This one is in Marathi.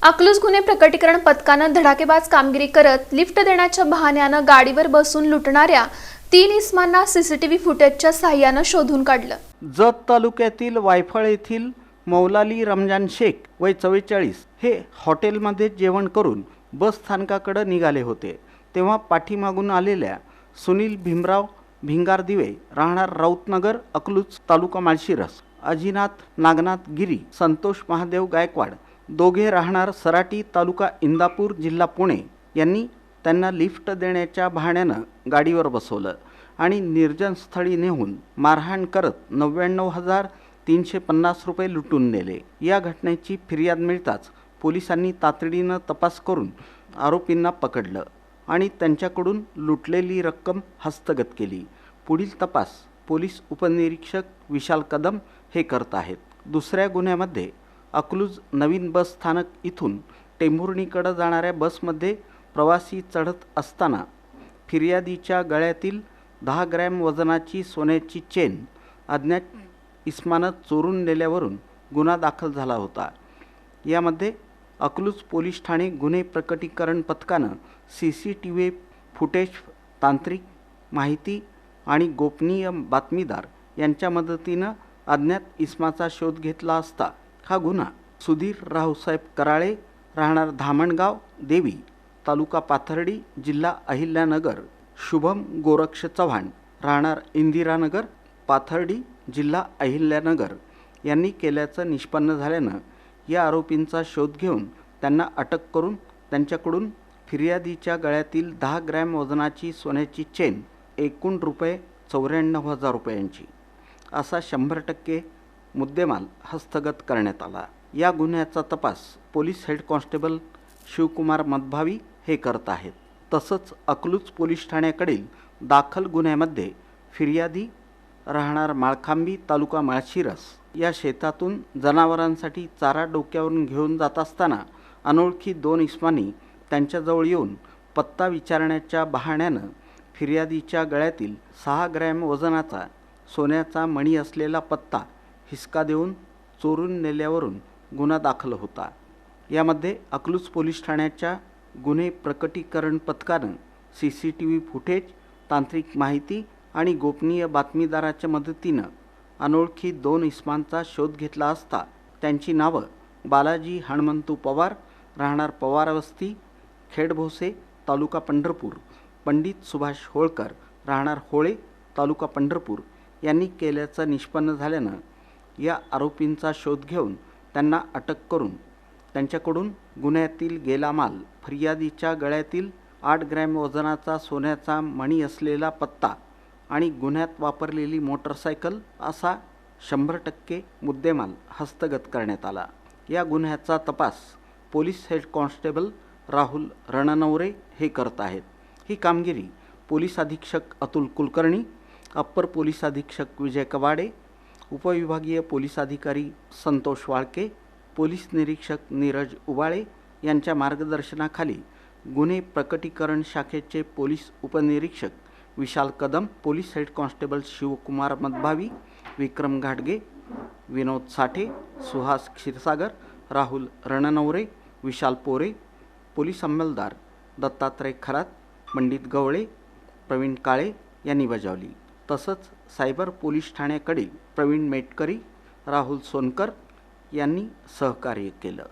अकलूज गुन्हे प्रकटीकरण पथकानं धडाकेबाज कामगिरी करत लिफ्ट देण्याच्या बहाण्यानं गाडीवर बसून लुटणाऱ्या 3 इसमांना सीसीटीव्ही फुटेजच्या सहाय्यानं शोधून काढलं। जत तालुक्यातील वायफळ येथील मौलाली रमजान शेख वय 44 हे हॉटेलमध्ये जेवण करून बस स्थानकाकडे निघाले होते, तेव्हा पाठीमागून आलेल्या सुनील भीमराव भिंगार दिवे राहणार राऊतनगर अकलूज तालुका माळशिरस, अजिनाथ नागनाथ गिरी, संतोष महादेव गायकवाड दोघे राहणार सराटी तालुका इंदापूर जिल्हा पुणे यांनी त्यांना लिफ्ट देण्याच्या बहाण्यानं गाडीवर बसवलं आणि निर्जन स्थळी नेऊन मारहाण करत 99,350 रुपये लुटून नेले। या घटनेची फिर्याद मिळताच पोलिसांनी तातडीनं तपास करून आरोपींना पकडलं आणि त्यांच्याकडून लुटलेली रक्कम हस्तगत केली। पुढील तपास पोलीस उपनिरीक्षक विशाल कदम हे करत आहेत। दुसऱ्या गुन्ह्यामध्ये अकलूज नवीन बस स्थानक इथून टेंभुर्णीकडे जाणाऱ्या बसमध्ये प्रवासी चढत असताना फिर्यादीच्या गळ्यातील 10 ग्रॅम वजनाची सोन्याची चेन अज्ञात इसमानं चोरून नेल्यावरून गुन्हा दाखल झाला होता। यामध्ये अकलूज पोलीस ठाणे गुन्हे प्रकटीकरण पथकानं सीसीटीव्ही फुटेज, तांत्रिक माहिती आणि गोपनीय बातमीदार यांच्या मदतीनं अज्ञात इसमाचा शोध घेतला असता हा गुन्हा सुधीर रावसाहेब कराळे राहणार धामणगाव देवी तालुका पाथर्डी जिल्हा अहिल्यानगर, शुभम गोरक्ष चव्हाण राहणार इंदिरानगर पाथर्डी जिल्हा अहिल्यानगर यांनी केल्याचं निष्पन्न झाल्यानं या आरोपींचा शोध घेऊन त्यांना अटक करून त्यांच्याकडून फिर्यादीच्या गळ्यातील 10 ग्रॅम वजनाची सोन्याची चेन एकूण रुपये 94,000 रुपयांची असा 100% मुद्देमाल हस्तगत करण्यात आला। या गुन्ह्याचा तपास पोलीस हेड कॉन्स्टेबल शिवकुमार मदभावी हे करत आहेत। तसंच अकलूज पोलीस ठाण्याकडील दाखल गुन्ह्यामध्ये फिर्यादी राहणार माळखांबी तालुका माळशिरस या शेतातून जनावरांसाठी चारा डोक्यावरून घेऊन जात असताना अनोळखी 2 इसमांनी त्यांच्याजवळ येऊन पत्ता विचारण्याच्या बहाण्यानं फिर्यादीच्या गळ्यातील 6 ग्रॅम वजनाचा सोन्याचा मणी असलेला पत्ता हिसका देऊन चोरून नेल्यावरून गुन्हा दाखल होता। यामध्ये अकलूज पोलीस ठाण्याच्या गुन्हे प्रकटीकरण पथकानं सीसीटीव्ही फुटेज, तांत्रिक माहिती आणि गोपनीय बातमीदाराच्या मदतीनं अनोळखी 2 इसमांचा शोध घेतला असता त्यांची नावं बालाजी हणमंतू पवार राहणार पवारवस्ती खेडभोसे तालुका पंढरपूर, पंडित सुभाष होळकर राहणार होळे तालुका पंढरपूर यांनी केल्याचं निष्पन्न झाल्यानं या आरोपींचा शोध घेऊन त्यांना अटक करून त्यांच्याकडून गुन्ह्यातील गेला माल, फिर्यादीच्या गळ्यातील 8 ग्रॅम वजनाचा सोन्याचा मणी असलेला पत्ता आणि गुन्ह्यात वापरलेली मोटरसायकल असा 100% मुद्देमाल हस्तगत करण्यात आला। या गुन्ह्याचा तपास police head constable Rahul Ranaware हे करत आहेत। ही कामगिरी पोलीस अधीक्षक अतुल कुलकर्णी, अप्पर पोलीस अधीक्षक विजय कवाडे, उपविभागीय पोलीस अधिकारी संतोष वाळके, पोलीस निरीक्षक नीरज उबाळे यांच्या मार्गदर्शनाखाली गुन्हे प्रकटीकरण शाखेचे पोलीस उपनिरीक्षक Vishal Kadam, police head constable Shivkumar Madbhavi, Vikram घाटगे, विनोद साठे, सुहास क्षीरसागर, राहुल रणनवरे, विशाल पोरे, पोलीस अंमलदार दत्तात्रय खरात, पंडित गवळे, प्रवीण काळे यांनी बजावली। तसंच सायबर पोलीस ठाण्याकडील प्रवीण मेटकरी, राहुल सोनकर यांनी सहकार्य केलं।